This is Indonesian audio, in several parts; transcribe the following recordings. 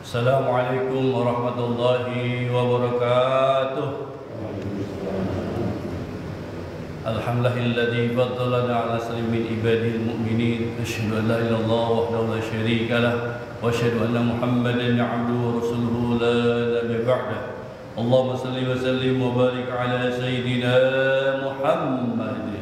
Assalamualaikum warahmatullahi wabarakatuh. Alhamdulillahilladzi faddalana ala salim min ibadil mu'minin. Asyhadu an la ilaha illallah wahdahu la syarika lah wa asyhadu anna Muhammadan abduhu wa rasuluhu la nabiyya ba'dah. Allahumma salli wa sallim wa barik ala sayyidina Muhammad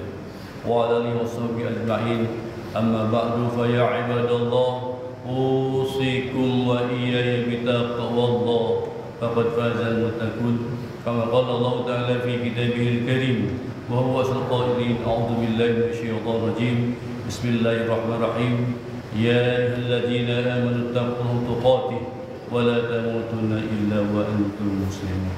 wa ala alihi wa sahbihi ajma'in. Amma ba'du fa ya ibadallah, usikum wa iyaya bitaqwallah faqad fazal muttaqun. Kama qala Allah ta'ala fi kitabihil karim wa huwa asdaqul qailin. A'udzu billahi minasyaitonir rajim. Bismillahirrahmanirrahim. Ya ayyuhalladzina amanu taqullaha tuqatih wa la tamutunna illa wa antum muslimun.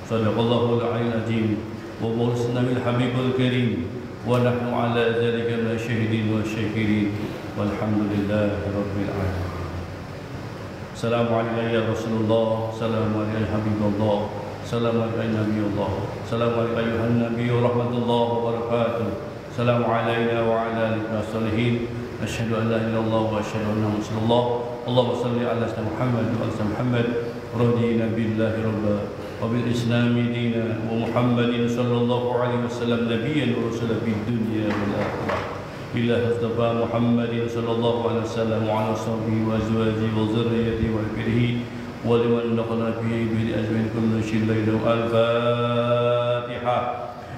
Shadaqallahul aliyyul azim wa ba'athna bil habibul karim wa nahnu ala dzalika min syahidin wa syakirin. Walhamdulillahi rabbil alamin. Assalamualaikum ya Rasulullah, assalamualaikum ya Habibullah, assalamualaikum ya Nabiullah, assalamualaikum ayuhan Nabi rahmatullahi wa barakatuh. Assalamualaikum wa ala alihi salihin. Asyhadu an la ilaha illallah wa asyhadu anna Rasulullah. Allahumma shalli ala sayyidina Muhammad wa ala Muhammad. Radina billahi rabba wa bil islami dina wa Muhammadin sallallahu alaihi wasallam nabiyyan wa rasulan fid dunya wal akhirah. Ila Mustafa Muhammadin sallallahu alaihi wasallam wa ala sahbihi wa azwajihi wa dzurriyyatihi wa alihi wa liman dakhala fihi bi ajmin kullu shay'in. Al-Fatihah.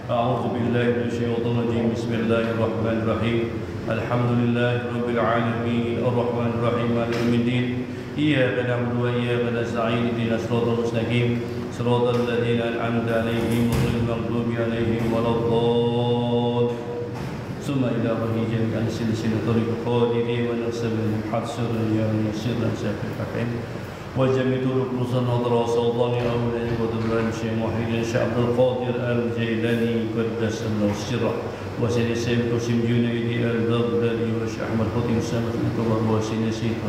A'udzu billahi minasyaitonir rajim. Bismillahirrahmanirrahim. Alhamdulillahi rabbil alamin arrahmanir rahim maliki yaumiddin. Iyyaka na'budu wa iyyaka nasta'in. Ihdinas siratal mustaqim siratal ladzina an'amta 'alaihim ghairil maghdubi 'alaihim waladdallin. ثم إلى وجه جميع سلسلة طريق قادرين ونسب حدث يا مسر سافر الحكيم وجميع طرق رسل نظر سلطان أولاد ودبران شيخ محمد شعب القادر الجيلاني قدس الله سره وسيد سيد قاسم جنيدي البغدادي وشيخ أحمد خطيب سامة الكبر وسيد سيد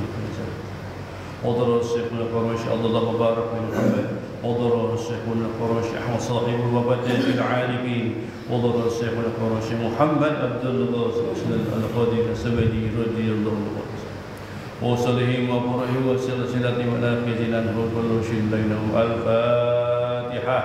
وضر الشيخ القرش الله مبارك بن محمد وضر الشيخ القرش أحمد صاحب وبدات العارفين وضر الشيخ القرش محمد عبد القادر القادر السبدي رضي الله عنه وصلهم وبرهم وسلسلة ونافذ عنه كل شيء بينهم. الفاتحة.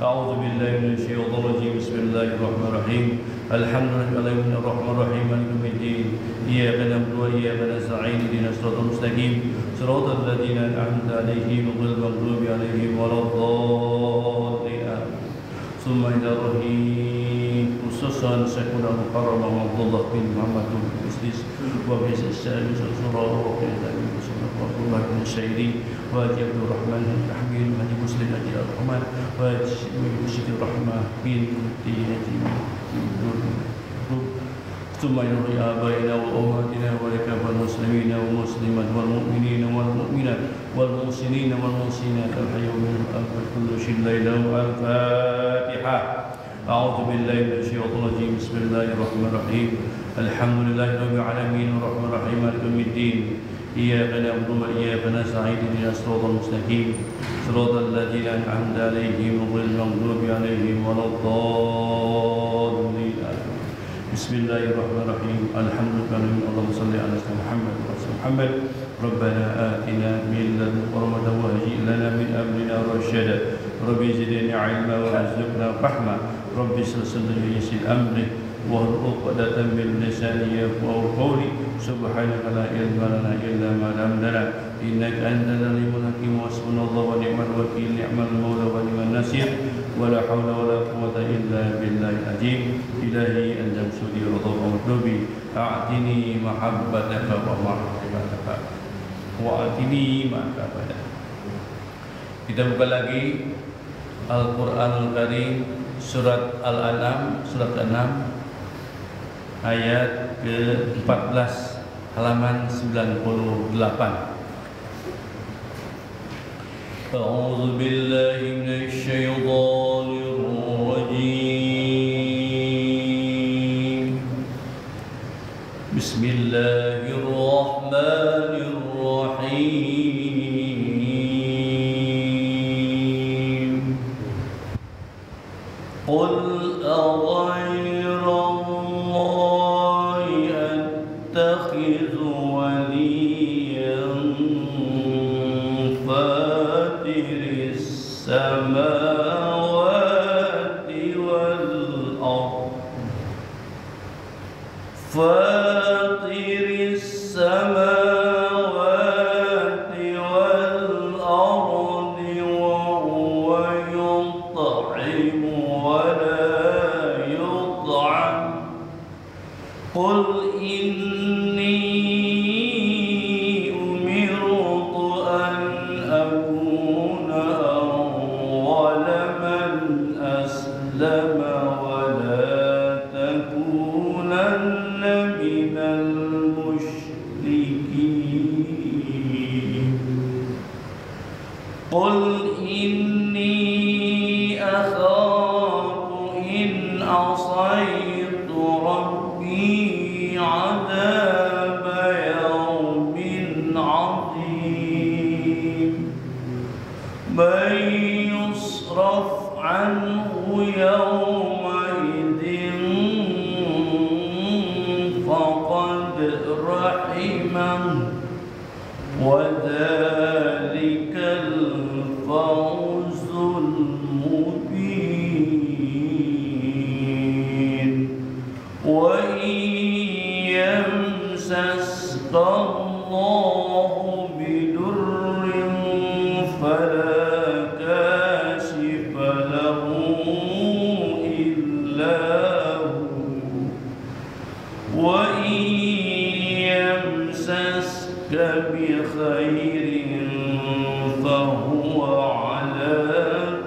أعوذ بالله من الشيطان الرجيم. بسم الله الرحمن الرحيم. الحمد لله الرحمن الرحيم مالك يوم الدين. إياك نعبد وإياك نستعين. اهدنا الصراط المستقيم صراط الذين أنعمت عليهم غير المغضوب عليهم ولا الضالين. ثم إلى الرحيم خصوصا سيكون المكرم عبد الله بن محمد بن إسديس وفي السادس الصورة وفي الثالث عبد الله بن السعيدي وأبي عبد الرحمن بن حميد بن مسلم بن الرحمن وأبي الرحمن بن ثم يرضي آبائنا وأمهاتنا ولكافة المسلمين والمسلمات والمؤمنين والمؤمنات والمحسنين والمحسنات الحي منهم أكبر كل شيء ليلة. الفاتحة. أعوذ بالله من الشيطان الرجيم. بسم الله الرحمن الرحيم. الحمد لله رب العالمين الرحمن الرحيم مالك يوم الدين. إياك نعبد وإياك نستعين. اهدنا الصراط المستقيم صراط الذين أنعمت عليهم غير المغضوب عليهم ولا الضالين. بسم الله الرحمن الرحيم. الحمد لله اللهم صل على سيدنا محمد وعلى محمد. ربنا آتنا من لدنك رحمة وهيئ لنا من أمرنا رشدا. ربي زدني علما وارزقنا فهما. ربي اشرح صدري ويسر أمري واحلل عقدة من لساني يفقهوا قولي. سبحانك لا علم لنا إلا ما علمتنا إنك أنت العليم الحكيم. وحسبنا الله ونعم الوكيل نعم المولى ونعم النصير ولا حول ولا قوة إلا بالله العظيم. إلهي أنت مسؤولي رضاك ومطلوبي. أعطني محبتك ومعرفتك وأعطني معرفتك. Kita buka lagi Al-Quranul Karim surat Al-An'am surat ke-6 ayat ke-14 halaman 98. A'udzu billahi minasy syaithanir rajim. Bismillahirrahmanirrahim. Qul aghayra Allahi attakhidhu waliyan السماوات والأرض فاطر السماوات والأرض وهو يطعم ولا يطعم قل إني أمرت أن أكون أول من أسلم ولا تكونن من المشركين قل إني أخاف إن عصيت ربي عذاب يوم عظيم من يصرف عنه يومئذ فقد رحمه وذلك الفوز المبين وإن يمسسك الله بضر فلا كاشف له إلا هو وإن يمسسك بخير فهو على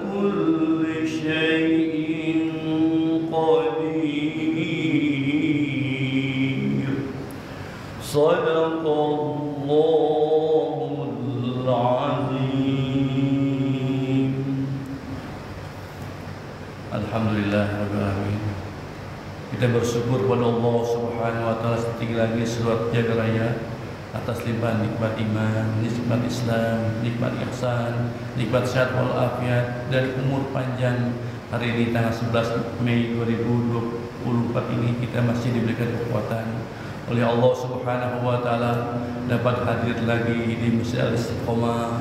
كل شيء قدير صدق الله العظيم. Alhamdulillah rabbil alamin. Kita bersyukur kepada Allah Subhanahu wa taala sekali lagi seluruh jaga raya atas limpahan nikmat iman, nikmat Islam, nikmat ihsan, nikmat sehat wal afiat dan umur panjang. Hari ini tanggal 11 Mei 2024 ini kita masih diberikan kekuatan oleh Allah Subhanahu wa taala dapat hadir lagi di Masjid Al-Istiqomah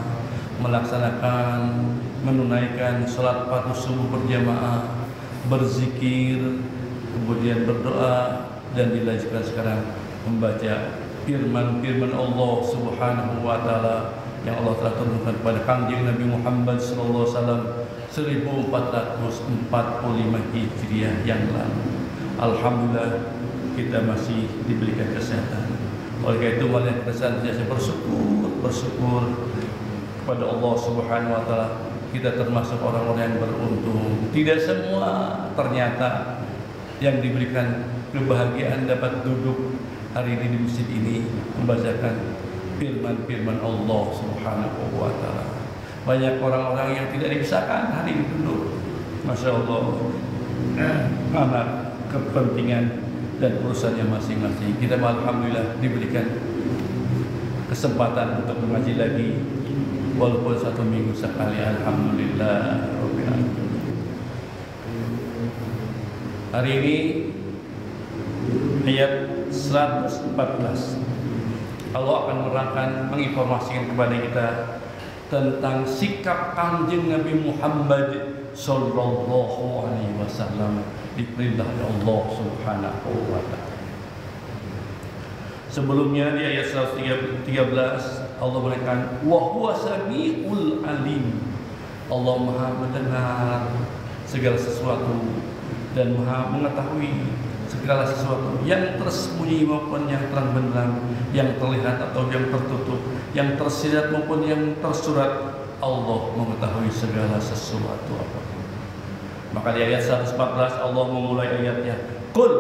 melaksanakan menunaikan salat fardu subuh berjamaah, berzikir, kemudian berdoa dan dilanjutkan sekarang membaca firman-firman Allah Subhanahu wa taala yang Allah telah turunkan kepada Kangjeng Nabi Muhammad sallallahu alaihi wasallam 1445 Hijriah yang lalu. Alhamdulillah kita masih diberikan kesehatan. Oleh karena itu mari kita senantiasa bersyukur kepada Allah Subhanahu wa taala. Kita termasuk orang-orang yang beruntung. Tidak semua ternyata yang diberikan kebahagiaan dapat duduk hari ini di masjid ini membacakan firman-firman Allah Subhanahu wa taala. Banyak orang-orang yang tidak dibisahkan hari ini duduk. Masya Allah, anak kepentingan dan urusannya masing-masing. Kita alhamdulillah diberikan kesempatan untuk mengaji lagi walaupun 1 minggu sekali. Alhamdulillah rabbil alamin. Hari ini ayat 114 Allah akan menerangkan, menginformasikan kepada kita tentang sikap Kangjeng Nabi Muhammad sallallahu alaihi wasallam diperintah oleh Allah Subhanahu wa taala. Sebelumnya di ayat 113 Allah berkata wa huwa samiul alim. Allah Maha mendengar segala sesuatu dan Maha mengetahui segala sesuatu yang tersembunyi maupun yang terang benderang, yang terlihat atau yang tertutup, yang tersirat maupun yang tersurat. Allah mengetahui segala sesuatu apapun. Maka di ayat 114 Allah memulai ayatnya, Qul,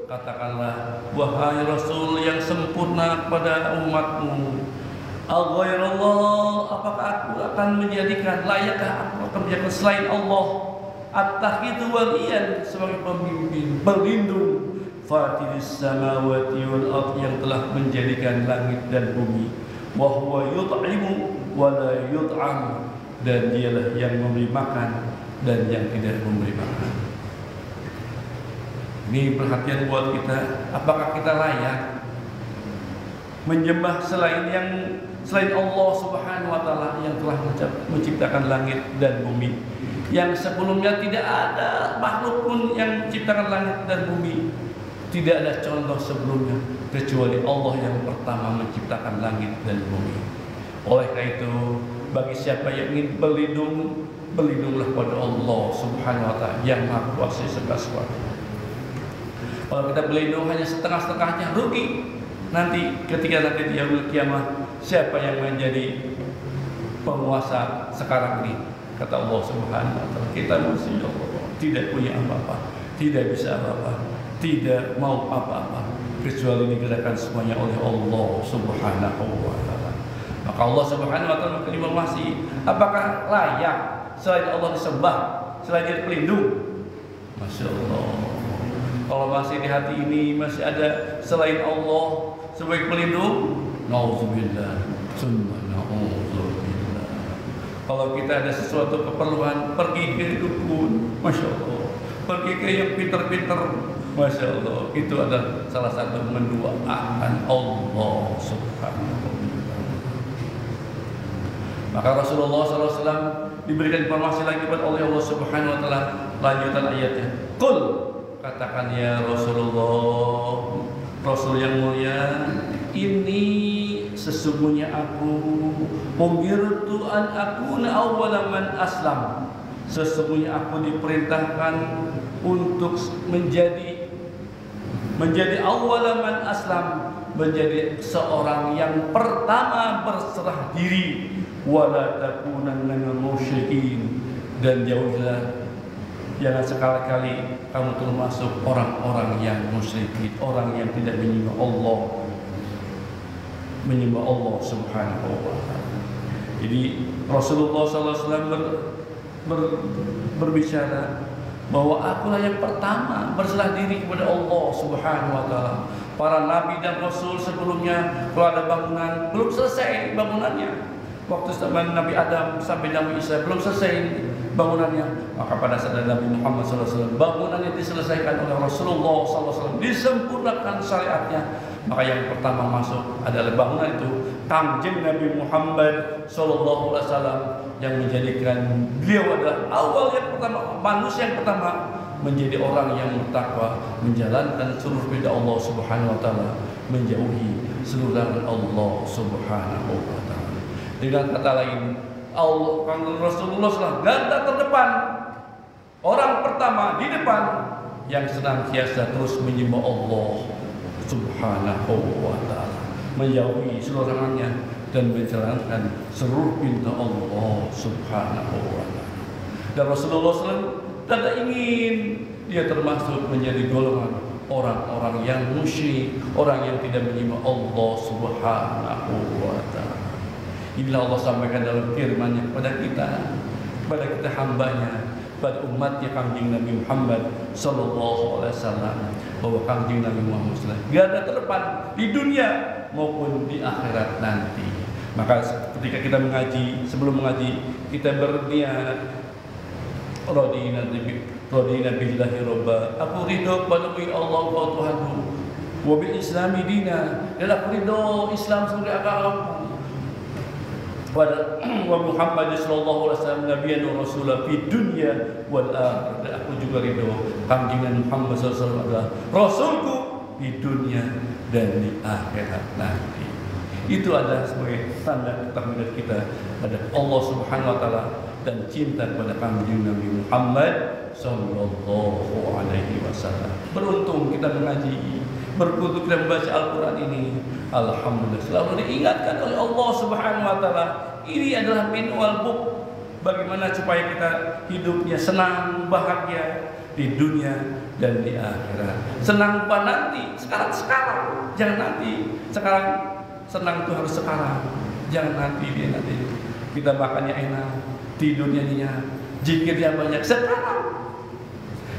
katakanlah wahai Rasul yang sempurna kepada umatmu, Aghairallah, apakah aku akan menjadikan, layakkah aku akan menjadikan selain Allah At-Tahidu waliyan sebagai pemimpin, berlindung, Fatiris samawati wal ardh, yang telah menjadikan langit dan bumi, wa huwa yut'imu wa la yut'am, dan dialah yang memberi makan dan yang tidak memberi makan. Ini perhatian buat kita, apakah kita layak menyembah selain yang selain Allah Subhanahu wa taala yang telah menciptakan langit dan bumi. Yang sebelumnya tidak ada makhluk pun yang menciptakan langit dan bumi. Tidak ada contoh sebelumnya kecuali Allah yang pertama menciptakan langit dan bumi. Oleh karena itu, bagi siapa yang ingin berlindung, berlindunglah pada Allah Subhanahu wa taala yang Maha Kuasa segala sesuatu. Kalau kita berlindung hanya setengah-setengahnya, rugi. Nanti ketika nanti di yaumul kiamah, siapa yang menjadi penguasa sekarang ini? Kata Allah Subhanahu wa taala, kita masih tidak punya apa-apa, tidak bisa apa-apa, tidak mau apa-apa kecuali digerakkan semuanya oleh Allah Subhanahu wa taala. Maka Allah Subhanahu wa taala berkonfirmasi, apakah layak selain Allah disembah, selain Dia pelindung? Masya Allah. Kalau masih di hati ini masih ada selain Allah sebagai pelindung, nauzubillah, summa nauzubillah. Kalau kita ada sesuatu keperluan, pergi ke dukun, masya Allah. Pergi ke yang pintar-pintar, masya Allah. Itu adalah salah satu menduakan Allah Subhanahu wa taala. Maka Rasulullah SAW diberikan informasi lagi kepada oleh Allah Subhanahu wa taala, lanjutan ayatnya. Qul, katakan ya Rasulullah, Rasul yang mulia, ini sesungguhnya aku umirtu an akuna awwala man aslam. Sesungguhnya aku diperintahkan untuk menjadi awwala man aslam, menjadi seorang yang pertama berserah diri, wala takunanna minal musyrikin, dan jauhlah, jangan sekali-kali kamu termasuk orang-orang yang musyrikin, orang yang tidak menyembah Allah Subhanahu wa taala. Jadi Rasulullah SAW berbicara bahwa akulah yang pertama berserah diri kepada Allah Subhanahu wa taala. Para nabi dan rasul sebelumnya, kalau ada bangunan belum selesai bangunannya. Waktu zaman Nabi Adam sampai Nabi Isa belum selesai bangunannya, maka pada saat Nabi Muhammad SAW bangunannya diselesaikan oleh Rasulullah SAW, disempurnakan syariatnya. Maka yang pertama masuk adalah bangunan itu Kangjeng Nabi Muhammad SAW, yang menjadikan beliau adalah awal yang pertama, manusia yang pertama menjadi orang yang bertakwa, menjalankan seluruh perintah Allah Subhanahu wa taala, menjauhi seluruh larangan Allah Subhanahu wa taala. Dengan kata lain, Rasulullah SAW garda terdepan, orang pertama di depan yang senantiasa terus menyembah Allah Subhanahu wa taala, menjauhi seluruh larangannya dan menjalankan seluruh perintah Allah Subhanahu wa taala. Dan Rasulullah SAW tidak ingin dia termasuk menjadi golongan orang-orang yang musyrik, orang yang tidak menyembah Allah Subhanahu wa taala. Inilah Allah sampaikan dalam firman-Nya kepada kita hambanya, pada umatnya Kangjeng Nabi Muhammad sallallahu alaihi wasallam, bahwa Kangjeng Nabi Muhammad sallallahu alaihi wasallam garda terdepan di dunia maupun di akhirat nanti. Maka ketika kita mengaji, sebelum mengaji kita berniat radina billahi robba, aku ridho kepada Allah Tuhanku, wa bil islami dina, dan aku ridho Islam sebagai agamaku, wa Muhammad sallallahu alaihi wasallam nabiyyan wa rasulah fi dunya wal akhirah. Dan aku juga ridho Kangjeng Muhammad sallallahu alaihi wasallam adalah rasulku di dunia dan di akhirat nanti. Itu adalah sebagai tanda ketakwaan kita pada Allah Subhanahu wa taala dan cinta kepada Kangjeng Nabi Muhammad sallallahu alaihi wasallam. Beruntung kita mengaji, beruntung kita membaca Al-Qur'an ini. Alhamdulillah selalu diingatkan oleh Allah Subhanahu wa taala. Ini adalah manual book bagaimana supaya kita hidupnya senang, bahagia di dunia dan di akhirat. Senang bukan nanti, sekarang. Jangan nanti. Sekarang senang itu harus sekarang. Jangan nanti nanti. Kita makannya enak, tidurnya nyenyak, zikirnya banyak sekarang.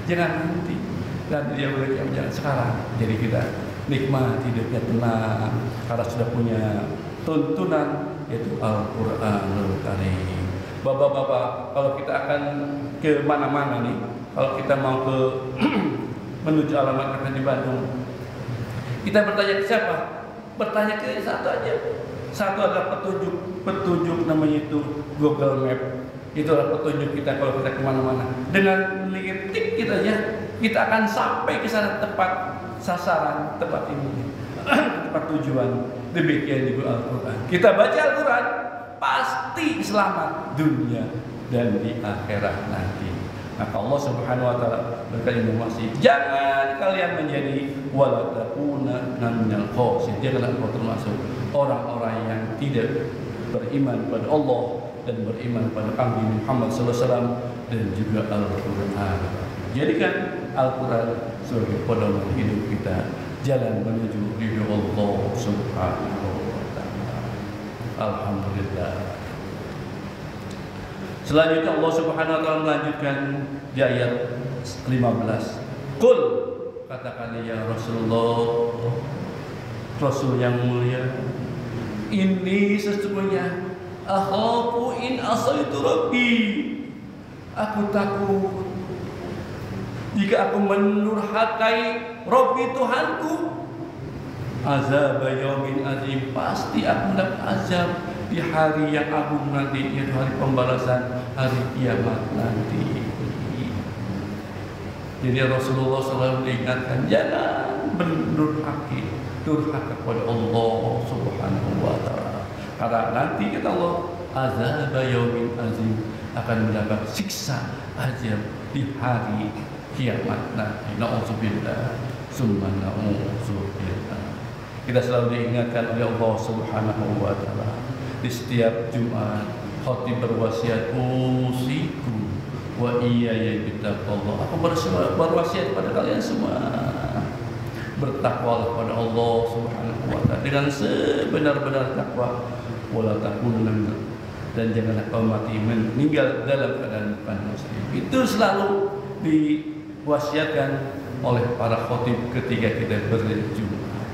Jangan nanti. Dan dia boleh jangan sekarang. Jadi kita nikmat hidupnya tenang karena sudah punya tuntunan yaitu Al-Qur'anul Karim. Bapak-bapak, kalau kita akan ke mana-mana nih, kalau kita mau ke menuju alamat kita di Bandung, kita bertanya ke siapa? Bertanya ke satu aja. Satu adalah petunjuk namanya itu Google Map. Itu adalah petunjuk kita kalau kita kemana-mana. Dengan melihat tik kita aja, kita akan sampai ke sana tepat sasaran, tempat ini, tempat tujuan. Demikian juga Al-Quran. Kita baca Al-Quran, pasti selamat dunia dan di akhirat nanti. Maka Allah Subhanahu wa taala berkata, jangan kalian menjadi wala takuna minal khasirin. Janganlah kau termasuk orang-orang yang tidak beriman pada Allah dan beriman pada Nabi Muhammad SAW dan juga Al-Quran. Jadikan Al-Quran sebagai pedoman hidup kita, jalan menuju ridho Allah Subhanahu wa taala. Alhamdulillah. Selanjutnya Allah Subhanahu wa taala melanjutkan di ayat 15. Qul, katakan ya Rasulullah, Rasul yang mulia, ini sesungguhnya akhafu in asaitu rabbi, aku takut jika aku menurhakai Rabbi Tuhanku, azab yaumin azim, pasti aku mendapat azab di hari yang agung nanti, yaitu hari pembalasan, hari kiamat nanti. Jadi Rasulullah selalu mengingatkan, jangan durhaka kepada Allah Subhanahu wa taala. Karena nanti kata Allah, azab yaumin azim, akan mendapat siksa azab di hari kiamat nanti. Na'udzubillah summa na'udzubillah. Kita selalu diingatkan oleh Allah Subhanahu wa taala di setiap Jumat. Khatib berwasiat, usiku wa iyaya bittaqwallah. Aku berwasiat pada kalian semua, bertakwalah kepada Allah Subhanahu wa taala dengan sebenar-benar takwa. Wala takunanna, dan janganlah kau mati meninggal dalam keadaan bukan muslim. Itu selalu diwasiatkan oleh para khatib ketika kita berjumat,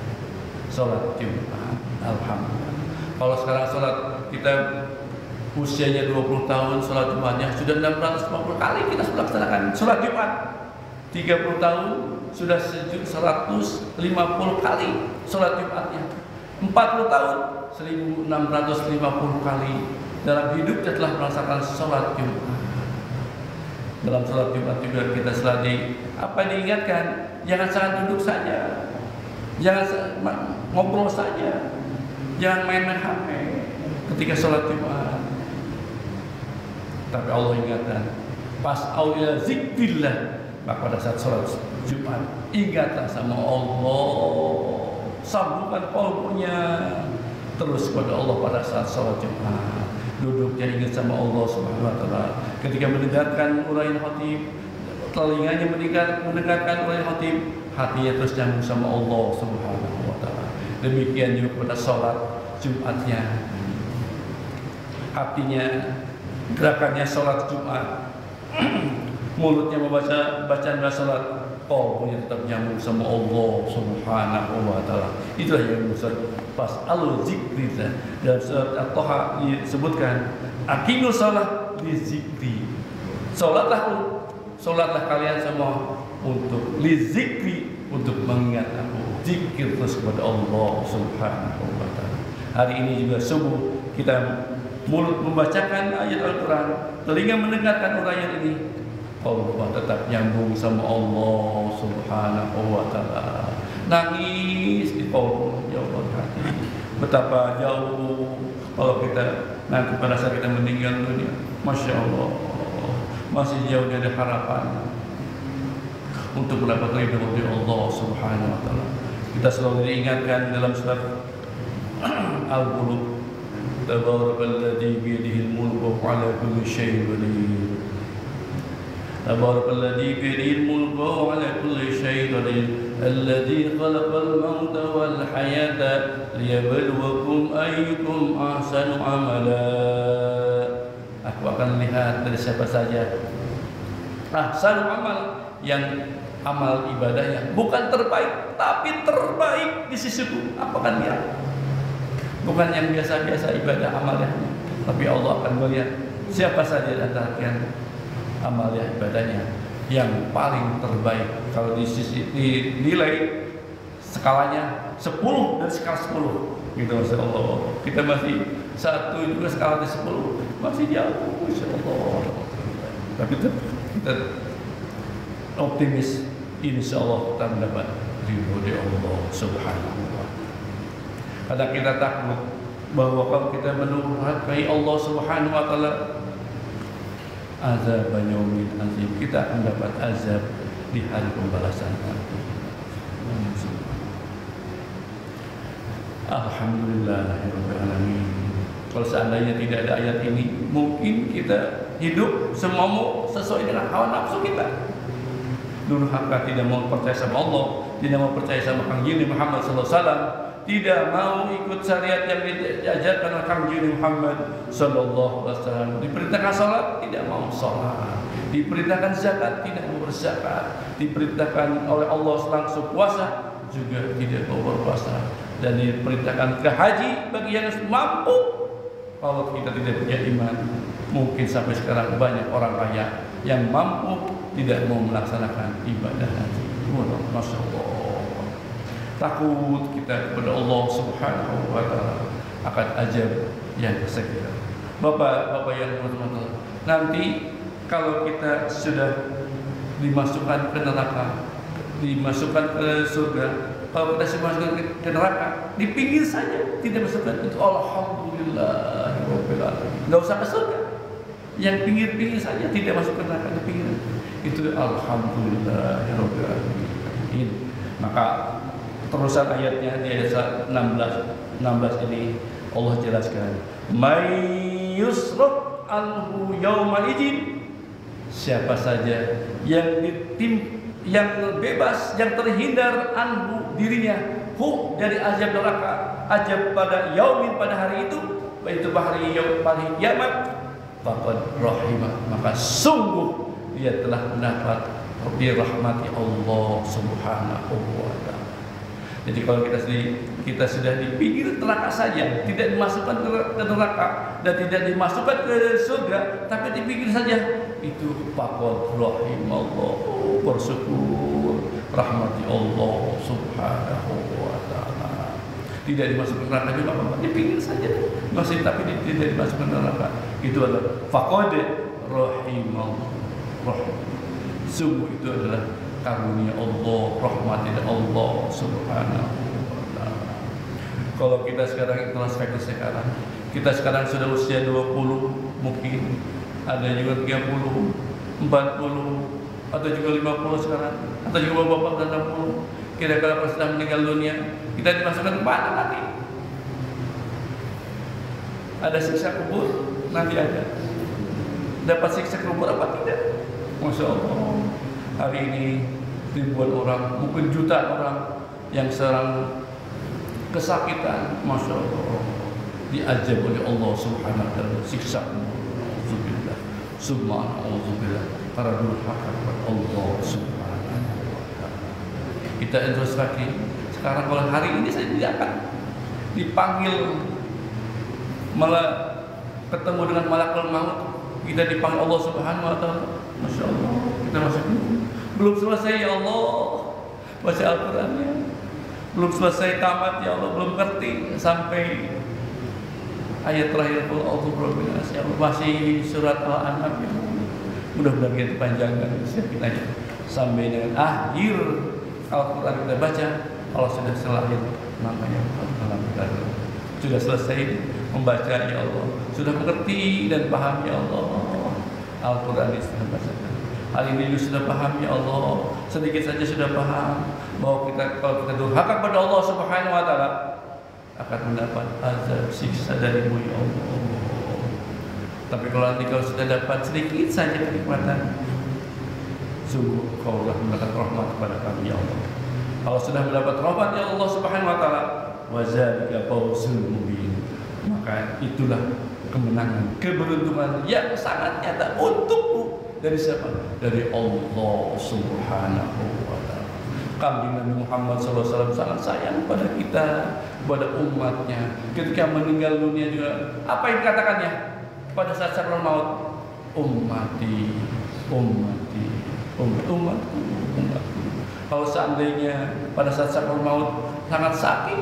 sholat Jumat. Alhamdulillah. Kalau sekarang sholat kita usianya 20 tahun, sholat Jumatnya sudah 650 kali kita laksanakan sholat Jumat. 30 tahun sudah 150 kali sholat Jumatnya. 40 tahun 1650 kali dalam hidupnya telah merasakan sholat Jumat. Dalam sholat Jumat juga kita selalu diingatkan, jangan sangat duduk saja, jangan ngobrol saja, jangan main-main HP ketika sholat Jumat. Tapi Allah ingatkan, fas'au ila zikrillah, maka pada saat sholat Jumat ingatlah sama Allah, sambungkan qalbunya terus kepada Allah pada saat sholat Jumat. Duduknya ingat sama Allah Subhanahu wa taala. Ketika mendengarkan uraian khatib, telinganya mendengarkan uraian khatib, hatinya terus nyambung sama Allah Subhanahu wa taala. Demikian juga pada sholat Jumatnya, hatinya, gerakannya sholat Jumat, mulutnya membaca bacaan sholat, qalbunya tetap nyambung sama Allah Subhanahu wa taala. Itulah yang disebut fas'alu zikrillah. Dalam surat At-Taha disebutkan, aqimul shalah li zikri. Salatlah kalian semua untuk li zikri, untuk mengingat aku. Zikir terus kepada Allah Subhanahu wa taala. Hari ini juga subuh kita mulut membacakan ayat Al-Quran, telinga mendengarkan uraian ini, Allah tetap nyambung sama Allah Subhanahu wa taala. Nangis di Allah, jauh hati. Betapa jauh kalau kita nanti pada saat kita meninggal dunia, Masya Allah, masih jauh dari harapan untuk mendapat ridho dari Allah Subhanahu wa taala. Kita selalu diingatkan dalam surat Al-Qulub, Tabarakalladzi biyadihil mulku wa 'ala kulli syai'in qadir. Tabarakalladzi biyadihil mulku wa 'ala kulli syai'in qadir. Alladzi khalaqal mauta wal hayata liyabluwakum ayyukum ahsanu amala. Aku akan lihat dari siapa saja ahsanu amal, yang amal ibadahnya bukan terbaik tapi terbaik di sisiku. Aku akan lihat, bukan yang biasa-biasa ibadah amalnya, tapi Allah akan melihat siapa saja di antara kalian amalnya ibadahnya yang paling terbaik. Kalau di sisi nilai skalanya 10 dari skala 10, Gitu, Masya Allah. Kita masih 1 juga skala di 10 masih jauh, Masya Allah. Tapi kita optimis, insya Allah kita mendapat ridho dari Allah Subhanahu wa Ta'ala. Kadang kita takut bahwa kalau kita mendurhakai Allah Subhanahu wa Ta'ala, azab yaumin azim, kita akan dapat azab di hari pembalasan nanti. Alhamdulillahirabbil alamin. Kalau seandainya tidak ada ayat ini, mungkin kita hidup semau sesuai dengan hawa nafsu kita. Durhaka, tidak mau percaya sama Allah, tidak mau percaya sama Kang Jini Muhammad sallallahu alaihi wasallam, tidak mau ikut syariat yang diajarkan oleh Kang Jini Muhammad sallallahu alaihi wasallam. Diperintahkan salat, tidak mau salat. Diperintahkan zakat, tidak mau berzakat. Diperintahkan oleh Allah langsung puasa, juga tidak mau berpuasa. Dan diperintahkan ke haji bagi yang mampu. Kalau kita tidak punya iman, mungkin sampai sekarang banyak orang kaya yang mampu tidak mau melaksanakan ibadah haji. Masya Allah. Takut kita kepada Allah Subhanahu wa Ta'ala akan ajab yang segera. Bapak-bapak yang berhormat, nanti kalau kita sudah dimasukkan ke neraka, dimasukkan ke surga, kalau kita sudah masukkan ke neraka, di pinggir saja tidak masukkan, itu alhamdulillahirabbil alamin. Enggak usah ke surga. Yang pinggir-pinggir saja tidak masuk ke neraka, di pinggir. Itu alhamdulillahirabbil alamin. Maka terusan ayatnya di ayat 16 ini Allah jelaskan, may yusraf anhu yauma idzin, siapa saja yang bebas, yang terhindar anhu dirinya dari azab neraka, azab pada yaumin, pada hari itu, yaitu hari kiamat, faqad rahimah, maka sungguh dia telah mendapat dirahmati Allah Subhanahu wa Ta'ala. Jadi kalau kita sudah di pinggir neraka saja, tidak dimasukkan ke neraka dan tidak dimasukkan ke surga, tapi di pinggir saja, itu faqad rahimallah, bersyukur rahmati Allah Subhanahu wa Ta'ala. Tidak dimasukkan ke neraka juga apa-apa, di pinggir saja masih, tapi tidak dimasukkan ke neraka. Itu adalah faqad rahimallah. Sungguh itu adalah karunia Allah, rahmat dari Allah Subhanahu wa Ta'ala. Kalau kita sekarang introspeksi sekarang, kita sekarang sudah usia 20, mungkin ada juga 30, 40, atau juga 50 sekarang, atau juga bapak dan 60. Kira-kira pas sudah meninggal dunia, kita dimasukkan ke mana nanti? Ada siksa kubur? Nanti ada. Dapat siksa kubur apa tidak? Masya Allah. Hari ini ribuan orang, mungkin jutaan orang yang sedang kesakitan, Masya Allah, diajab oleh Allah Subhanahu wa Ta'ala, siksa Alhamdulillah, Subhanallah, karena durhaka kepada Allah Subhanahu wa Ta'ala. Kita introspeksi sekarang, kalau hari ini saya tidak akan dipanggil, malah ketemu dengan malakul maut, kita dipanggil Allah Subhanahu wa Ta'ala. Masya Allah, kita masuk belum selesai ya Allah baca Al-Qurannya, belum selesai tamat ya Allah, belum ngerti sampai ayat terakhir ya Allah, masih surat Al-An'am ya. Mudah-mudahan kita panjangkan kita sampai dengan akhir Al-Quran kita baca, Allah sudah selesai namanya Al-Quran, sudah selesai membaca ya Allah, sudah mengerti dan paham ya Allah. Al-Quran ini sudah bacakan. Hari ini sudah paham ya Allah, sedikit saja sudah paham bahwa kalau kita durhaka kepada Allah Subhanahu wa Ta'ala akan mendapat azab siksa darimu ya Allah. Tapi kalau nanti kau sudah dapat sedikit saja kenikmatan, sungguh kau telah mendapat rahmat kepada kami ya Allah. Kalau sudah mendapat rahmat ya Allah Subhanahu wa Ta'ala, wa dzalika fawzul mubin, maka itulah kemenangan, keberuntungan yang sangat nyata untukmu. Dari siapa? Dari Allah Subhanahu wa Ta'ala. Kami Nabi Muhammad SAW sangat sayang pada kita, pada umatnya. Ketika meninggal dunia juga, apa yang dikatakannya pada saat sakaratul maut? Ummati, ummati, umatku. Kalau seandainya pada saat sakaratul maut sangat sakit,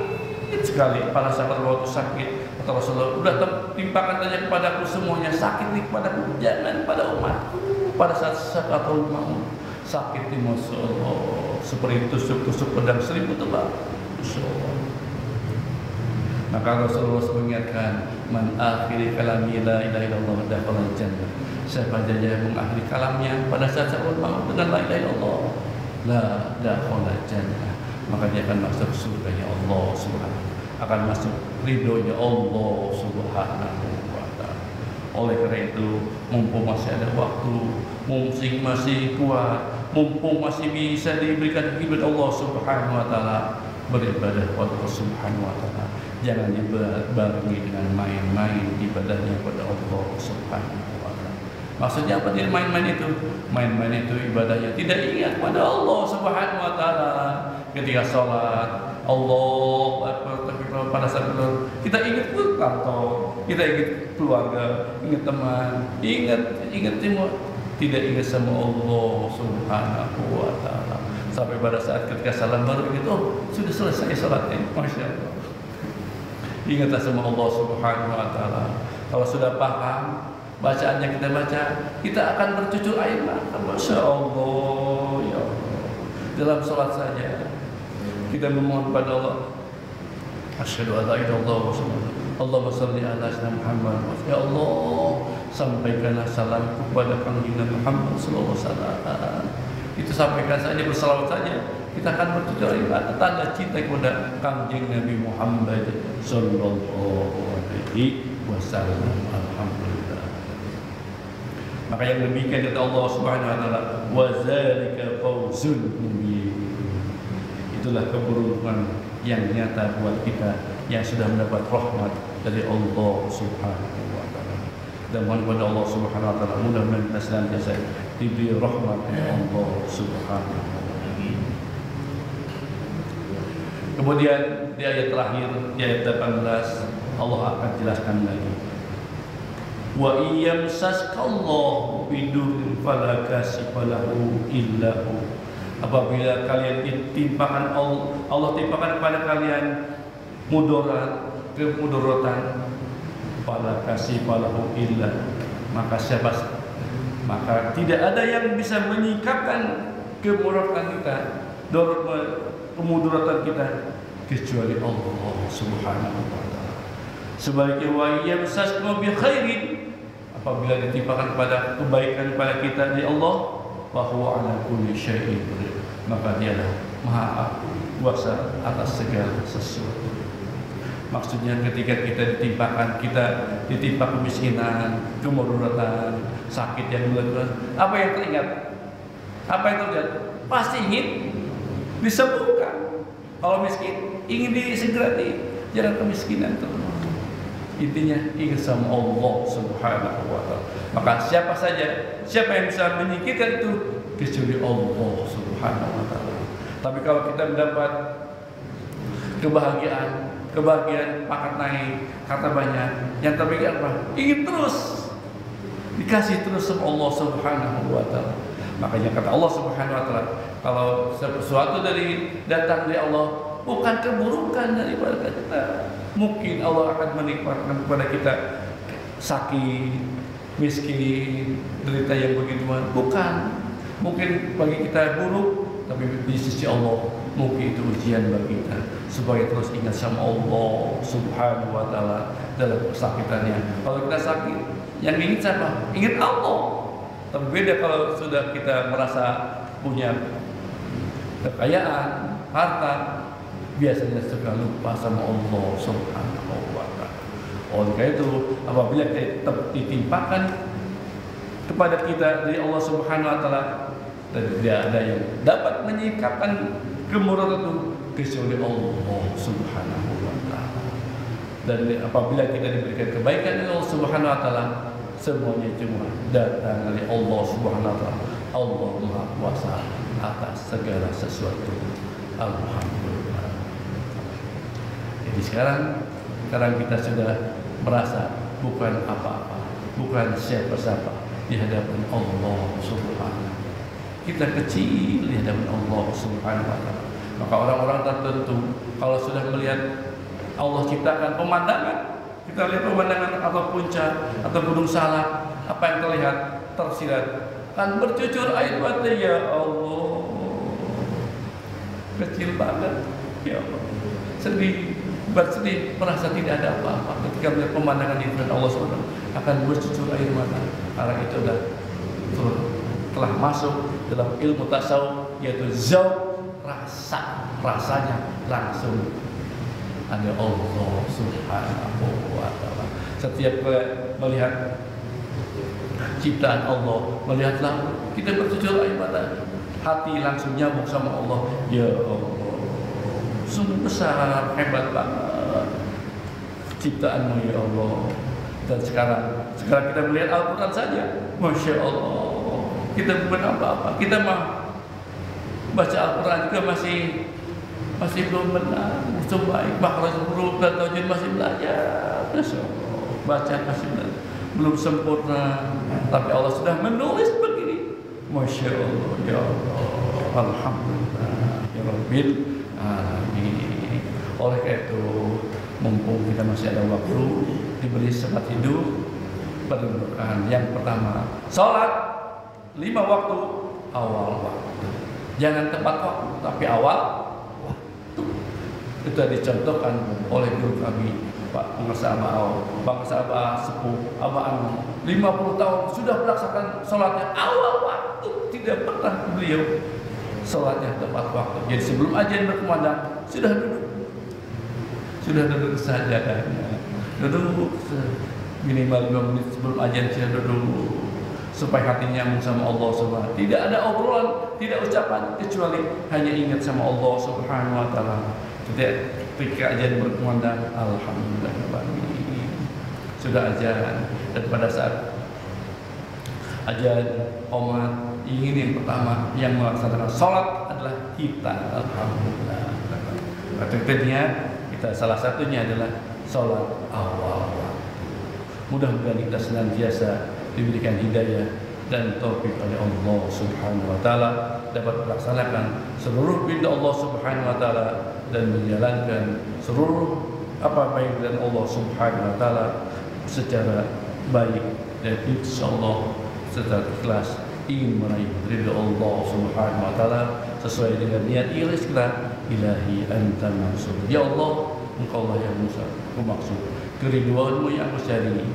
ingin sekali para sahabat waktu sakit. Kata Rasulullah, udah timpakan saja kepadaku semuanya, sakit nih kepadaku, jangan pada umatku. Pada saat sakaratul maut, sakit nih, Masya Allah, seperti tusuk-tusuk pedang 1000 tebal. Masya Allah. Maka Rasulullah mengingatkan, man akhiri kalami la ilaha illallah dakhala jannah. Siapa saja yang mengakhiri kalamnya pada saat sakaratul maut dengan la ilaha illallah, la dakhala jannah, maka dia akan masuk surganya Allah Subhanahu, akan masuk ridhonya Allah Subhanahu wa ta'ala. Oleh karena itu, mumpung masih ada waktu, mumpung masih kuat, mumpung masih bisa diberikan ibadah Allah Subhanahu wa ta'ala, beribadah kepada Allah Subhanahu wa ta'ala. Jangan dibarengi dengan main-main ibadahnya kepada Allah Subhanahu wa ta'ala. Maksudnya apa dia main-main itu? Main-main itu ibadahnya tidak ingat pada Allah Subhanahu wa ta'ala. Ketika sholat, Allah pada saat itu kita ingat ke kantor, kita ingat keluarga, ingat teman, ingat semua, tidak ingat sama Allah Subhanahu wa ta'ala. Sampai pada saat ketika salam baru ingat, oh sudah selesai sholatnya, Masya Allah. Ingatlah sama Allah Subhanahu wa ta'ala. Kalau sudah paham bacaannya kita baca, kita akan bercucur air mata. Masya Allah, ya Allah. Dalam sholat saja kita memohon pada Allah, asyhadu an la ilaha illallah wa Allahumma shalli ala sayyidina Muhammad. Ya Allah, sampaikanlah salam kepada Kanjeng Nabi Muhammad sallallahu alaihi wasallam. Itu sampaikan saja, bersalawat saja, kita akan bertujuan ibadah tanda cinta kepada Kanjeng Nabi Muhammad sallallahu alaihi wasallam. Alhamdulillah. Maka yang demikian kata Allah Subhanahu wa taala, wa zalika fawzul mubin. Itulah keberuntungan yang nyata buat kita yang sudah mendapat rahmat dari Allah Subhanahu wa ta'ala. Dan mohon kepada Allah Subhanahu wa ta'ala, mudah-mudahan kita senantiasa diberi rahmat dari Allah Subhanahu wa ta'ala. Kemudian di ayat terakhir, di ayat 18, Allah akan jelaskan lagi. Wa iyamsaskallahu bidurrin fala kashifa lahu illa hu. Apabila kalian ditimpakan Allah timpakan kepada kalian kemudaratan, fala kashifa lahu illa, maka tidak ada yang bisa menyingkapkan kemudaratan kita, kemudaratan kita kecuali Allah Subhanahu wa ta'ala. Sebaliknya, wa yamsaskum bi khairin, apabila ditimpakan kepada kebaikan kepada kita dari Allah, bahwa ala kulli syai'in qadir, maka dialah maha kuasa atas segala sesuatu. Maksudnya ketika kita ditimpa kemiskinan, kemudaratan, sakit yang berat, apa yang teringat? Apa yang terjadi? Pasti ingin disembuhkan. Kalau miskin, ingin segera jangan kemiskinan terus. Intinya ingat sama Allah Subhanahu wa ta'ala. Maka siapa yang bisa menyingkirkan itu kecuali Allah Subhanahu wa ta'ala. Tapi kalau kita mendapat kebahagiaan pangkat naik, kata banyak, yang terbaik apa? Ingin terus dikasih terus sama Allah Subhanahu wa ta'ala. Makanya kata Allah Subhanahu wa ta'ala, kalau sesuatu datang dari Allah, bukan keburukan daripada kita. Mungkin Allah akan menikmatkan kepada kita sakit, miskin, derita yang begitu banyak. Bukan. Mungkin bagi kita buruk, tapi di sisi Allah mungkin itu ujian bagi kita supaya terus ingat sama Allah Subhanahu wa ta'ala dalam kesakitannya. Kalau kita sakit, yang ingat siapa? Ingat Allah. Tapi beda kalau sudah kita merasa punya kekayaan, harta, biasanya suka lupa sama Allah Subhanahu wa ta'ala. Oleh karena itu, apabila kita ditimpakan kepada kita dari Allah Subhanahu wa ta'ala, dan tidak ada yang dapat menyingkapkan kemudaratan itu kecuali Allah Subhanahu wa ta'ala. Dan apabila kita diberikan kebaikan dari Allah Subhanahu wa ta'ala, semuanya cuma datang dari Allah Subhanahu wa ta'ala. Allah Maha Kuasa atas segala sesuatu. Alhamdulillah. Jadi sekarang kita sudah merasa bukan apa-apa, bukan siapa-siapa di hadapan Allah Subhanahu. Kita kecil di hadapan Allah Subhanahu wa ta'ala. Maka orang-orang tertentu kalau sudah melihat Allah ciptakan pemandangan. Kita lihat pemandangan atau puncak atau gunung salak, apa yang terlihat tersirat akan bercucur air mata. Ya Allah, kecil banget. Ya Allah, sedih, bersedih, merasa tidak ada apa-apa ketika melihat pemandangan itu, dan Allah SWT akan bercucur air mata. Karena itu telah masuk dalam ilmu tasawuf, yaitu zauq, rasanya langsung ada Allah Subhanahu wa ta'ala. Setiap melihat ciptaan Allah, melihat laut, kita bercucur air mata, hati langsung nyambung sama Allah. Ya Allah, sungguh besar, hebat banget ciptaanmu ya Allah. Dan sekarang kita melihat Al-Quran saja, Masya Allah, kita bukan apa-apa. Kita mah baca Al-Quran juga masih belum benar, baik, makhraj huruf dan tajwid masih belajar. Masya Allah, bacaan masih belum sempurna, tapi Allah sudah menulis begini. Masya Allah, ya Allah, alhamdulillah, ya Rabbil alamin. Oleh karena itu, mumpung kita masih ada waktu, diberi sempat hidup, berdoa. Yang pertama, sholat 5 waktu, awal waktu. Jangan tepat waktu, tapi awal waktu. Itu dicontohkan oleh guru kami, Pak Pengusaha Sepuh Abah Anu, 50 tahun sudah melaksanakan sholatnya awal waktu. Tidak pernah beliau sholatnya tepat waktu. Jadi sebelum azan berkumandang sudah duduk sajadannya, duduk minimal 5 menit sebelum azan sudah duduk, supaya hatinya nyambung sama Allah Subhanahu. Tidak ada obrolan, tidak ucapan, kecuali hanya ingat sama Allah Subhanahu wa ta'ala. Ketika azan berkumandang, alhamdulillah sudah azan. Dan pada saat azan qomat, ingin yang pertama yang melaksanakan sholat adalah kita. Alhamdulillah. Artinya kita salah satunya adalah sholat awal waktu. Mudah-mudahan kita senantiasa diberikan hidayah dan taufik oleh Allah Subhanahu wa ta'ala, dapat melaksanakan seluruh perintah Allah Subhanahu wa ta'ala dan menjalankan seluruh apa-apa yang dilakukan Allah Subhanahu wa ta'ala secara baik, dan insyaallah secara ikhlas ingin meraih ridha Allah Subhanahu wa ta'ala sesuai dengan niat ikhlas kita. Ilahi anta maksud, ya Allah, engkau lah yang maksud, keriduanmu yang aku cari.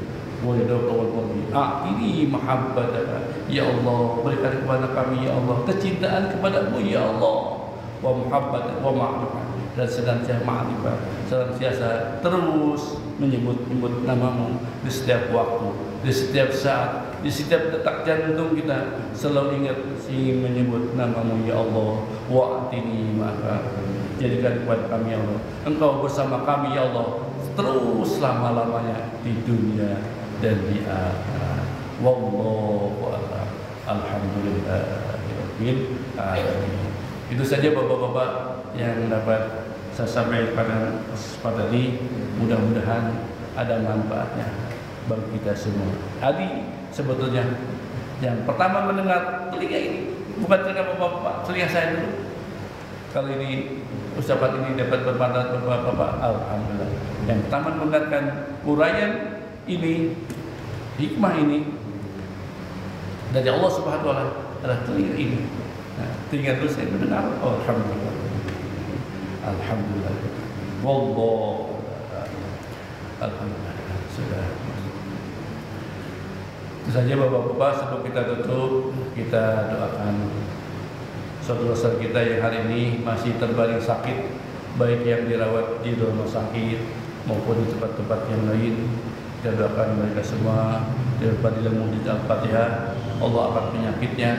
Ini mahabbataka, ya Allah, berikan kepada kami ya Allah kecintaan kepadamu ya Allah, wa muhabbat wa ma'rifat, dan senantiasa ma'rifat, senantiasa terus menyebut namamu di setiap waktu, di setiap saat, di setiap detak jantung kita selalu ingat ingin menyebut namamu ya Allah. Wa atini, maka jadikan kepada kami ya Allah, engkau bersama kami ya Allah terus selama-lamanya di dunia dan di akhirat. Wallahu a'lam. Alhamdulillahirabbil alamin. Itu saja Bapak-bapak yang dapat saya sampaikan pada ini. Mudah-mudahan ada manfaatnya bagi kita semua. Tadi sebetulnya yang pertama mendengar telinga ini, bukan telinga Bapak-bapak, telinga saya dulu. Kalau ini ucapan ini dapat bermanfaat Bapak-bapak, alhamdulillah. Yang pertama mendengarkan uraian ini, hikmah ini dari Allah Subhanahu wa ta'ala adalah telinga ini. Nah, telinga terus saya mendengar, oh, alhamdulillah. Alhamdulillah. Wallahu alhamdulillah. Sudah. Itu saja Bapak-bapak, sebelum kita tutup, kita doakan saudara-saudara kita yang hari ini masih terbaring sakit, baik yang dirawat di rumah sakit maupun di tempat-tempat yang lain. Kita doakan mereka semua daripada ilmu Al-Fatihah, Allah akan penyakitnya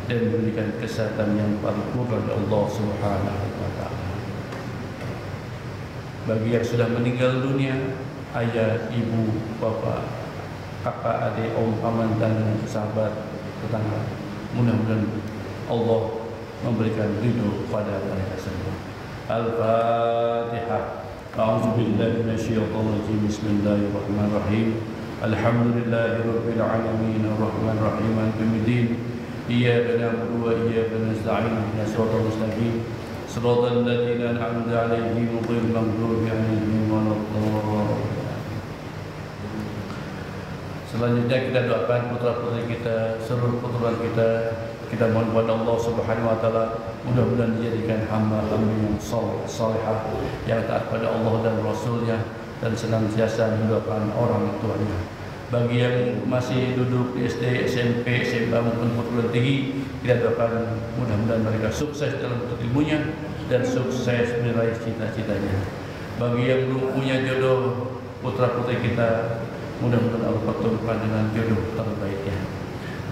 dan memberikan kesehatan yang paripurna dari Allah Subhanahu wa ta'ala. Bagi yang sudah meninggal dunia, ayah, ibu, bapak, kakak, adik, om, paman, dan sahabat tetangga, mudah-mudahan Allah memberikan ridho pada mereka semua. Al-Fatihah. A'udzu billahi minasyaitonir rajim. Bismillahirrahmanirrahim. Alhamdulillahirabbil alamin arrahmanir rahim maliki yaumiddin. Iyyaka na'budu wa iyyaka nasta'in ihdinas siratal mustaqim صراط الذين أنعمت عليهم غير المغضوب عليهم ولا الضالين. Selanjutnya kita doakan putra-putri kita, seluruh keturunan kita. Kita mohon kepada Allah Subhanahu wa taala mudah-mudahan dijadikan hamba-hamba yang salihah, yang taat pada Allah dan Rasul-Nya dan senantiasa mendoakan orang tuanya. Bagi yang masih duduk di SD, SMP, SMA maupun perguruan tinggi, kita doakan mudah-mudahan mereka sukses dalam ilmunya dan sukses meraih cita-citanya. Bagi yang belum punya jodoh putra-putri kita, mudah-mudahan Allah pertemukan dengan jodoh terbaiknya.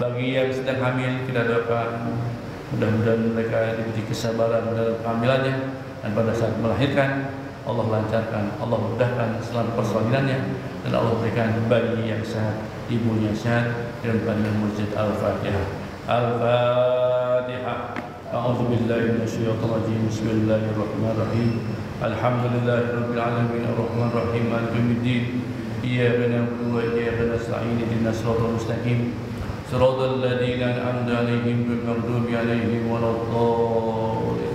Bagi yang sedang hamil, kita doakan mudah-mudahan mereka diberi kesabaran dalam kehamilannya dan pada saat melahirkan Allah lancarkan, Allah mudahkan selama persalinannya dan Allah berikan bayi yang sehat, ibunya sehat dengan pandangan masjid Al-Fatihah. Al-Fatihah. A'udzubillahi minasyaitonirrajim. Bismillahirrahmanirrahim. Alhamdulillahirabbil alamin arrahmanirrahim maliki yaumiddin. Iyyaka na'budu wa iyyaka nasta'in ihdinas siratal mustaqim. Siratal ladzina an'amta 'alaihim ghairil maghdubi 'alaihim waladdallin.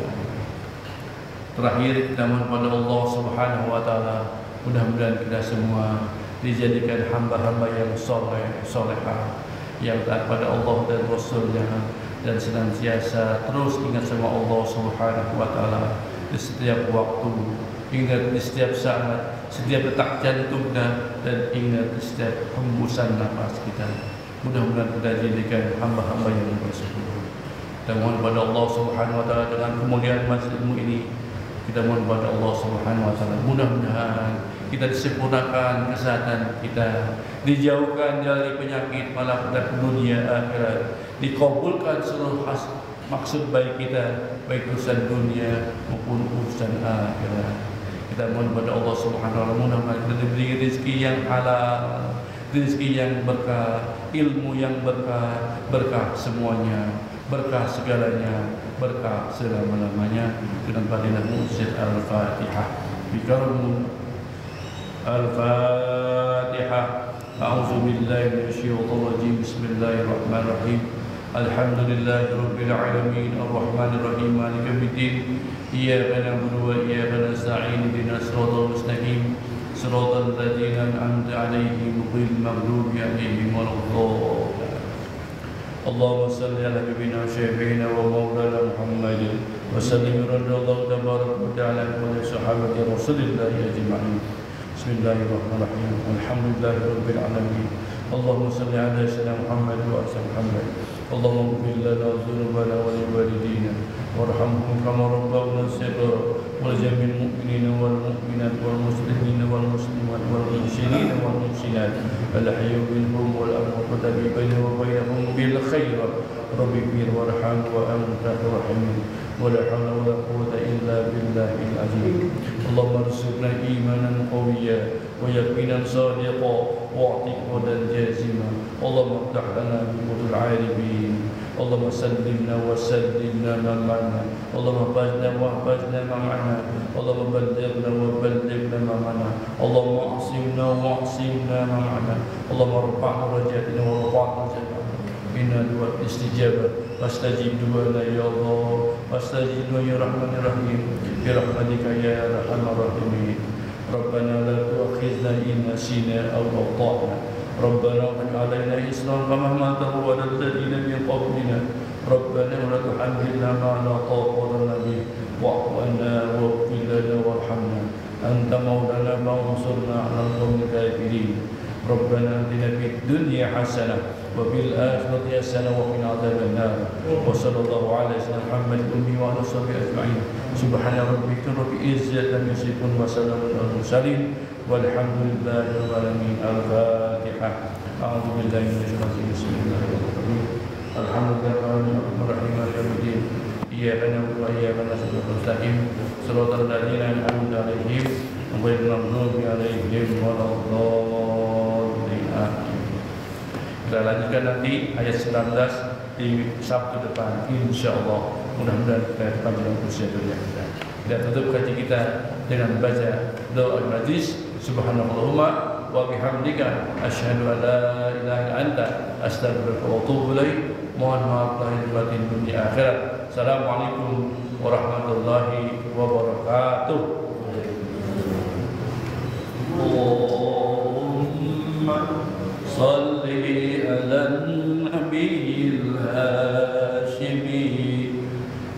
Terakhir kita mohon kepada Allah Subhanahu wa taala mudah-mudahan kita semua dijadikan hamba-hamba yang solehah, yang taat pada Allah dan Rasul-Nya dan senantiasa terus ingat sama Allah Subhanahu wa taala di setiap waktu, ingat di setiap saat, setiap detak jantungnya dan ingat di setiap hembusan nafas kita. Mudah-mudahan kita jadikan hamba-hamba yang bersungguh. Kita mohon kepada Allah Subhanahu wa taala dengan kemuliaan masjidmu ini. Kita mohon kepada Allah Subhanahu wa taala mudah-mudahan kita disempurnakan kesehatan kita, dijauhkan dari penyakit malapetaka dunia akhirat, dikabulkan seluruh maksud baik kita, baik urusan dunia maupun urusan akhirat. Kita mohon kepada Allah Subhanahu wa taala mudah-mudahan kita diberi rezeki yang halal, rezeki yang berkah, ilmu yang berkah, berkah semuanya, berkah segalanya, berkah selama-lamanya dengan fadilah masjid Al-Fatihah. Bikarum Al-Fatihah. A'udzu billahi minasyaitonir rajim. Bismillahirrahmanirrahim. Alhamdulillahirabbil alamin arrahmanir rahim maliki yaumiddin. Iyyaka na'budu wa iyyaka nasta'in ihdinas siratal mustaqim. Siratal ladzina an'amta 'alaihim ghairil maghdubi 'alaihim waladdallin. Allahumma salli ala nabiyyina syafi'ina wa maulana Muhammadin wa sallim radhiyallahu tabaraka wa ta'ala wa sahabati Rasulillah ajma'in. Bismillahirrahmanirrahim. Alhamdulillahirabbil alamin. Allahumma salli ala sayyidina Muhammad wa ala Muhammad. Allahumma ighfir lana dhunubana wa li walidina warhamhum kama rabbawna shighara wa jamil mu'minina wal mu'minat wal muslimina wal muslimat wal muhsinina wal muhsinat al-ahya minhum wal amwat tabi bainahum wa bainahum bil khair. Rabbi ighfir warham wa anta arhamur wa la hawla wa la quwwata illa billahil azim. Allahumma arzuqna imanan qawiyyan wa yaqinan sadiqan wa i'tiqadan jazima. Allahumma iftah lana bi qulul 'arifin. Allahumma sallimna wa sallimna ma'ana. Allahumma bajna wa bajna ma'ana. Allahumma ballighna wa ballighna ma'ana. Allahumma asimna wa asimna ma'ana. Allahumma rafa'na rajatina wa rafa'na rajatina. Inna du'a istijabah wastajib du'ana ya Allah wastajib du'a ya rahmanir rahim bi rahmatika ya arhamar rahimin. Rabbana la tu'akhidhna in nasina aw akhtana. Rabbana qad 'alaina isran kama hamaltahu 'alal ladzina min qablina. Rabbana wa la tuhammilna ma la taqata lana bihi wa'fu 'anna waghfir lana warhamna anta maulana fansurna 'alal qawmil kafirin. Rabbana atina fid dunya hasanah wa fil akhirati hasanah wa qina adzabannar. Wa sallallahu ala sayyidina Muhammad wa ala sahbihi ajma'in. Subhana rabbika rabbil izzati amma yasifun wa salamun alal mursalin walhamdulillahi rabbil alamin. Al-Fatihah. A'udzu billahi minasyaitonir rajim. Bismillahirrahmanirrahim. Alhamdulillahi rabbil alamin maliki yaumiddin. Iyyaka na'budu wa iyyaka nasta'in mustaqim siratal ladzina an'amta 'alaihim ghairil maghdubi 'alaihim waladdallin. Kita lanjutkan nanti ayat 19 di Sabtu depan, insyaallah. Mudah-mudahan kita panjang usia dunia kita. Kita tutup kaji kita dengan baca doa majlis. Subhanallahumma wa bihamdika asyhadu an la ilaha illa anta astaghfiruka wa atubu ilaik. Mohon maaf lahir batin dunia akhirat. Assalamualaikum warahmatullahi wabarakatuh. Allahumma salli ala nabiyil hashimi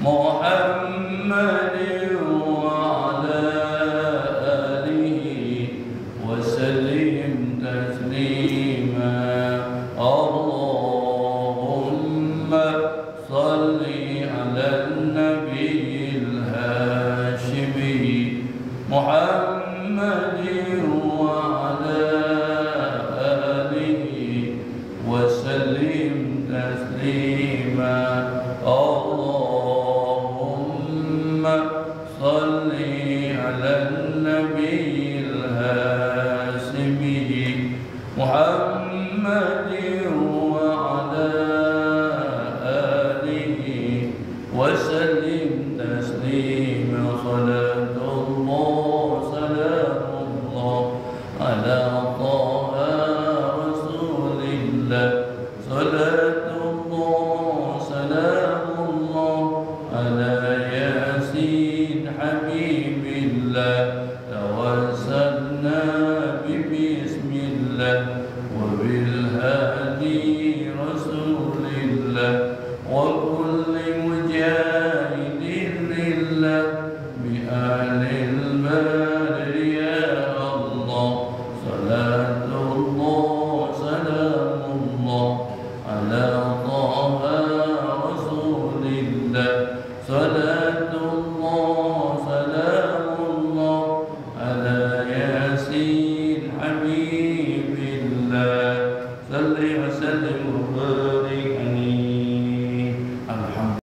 Muhammadin wa ala alihi wa sallim taslima. Allahumma salli ala nabiyil hashimi Muhammadin wa ala alihi wa sallim taslima. Allahumma salli ala nabiyil hashimi Muhammadin wa ala alihi wa sallim taslima. Salatullah salamullah ala taha rasulillah. Salatullah salamullah ala yasin habibillah. Tawassalna bi bismillah wa bil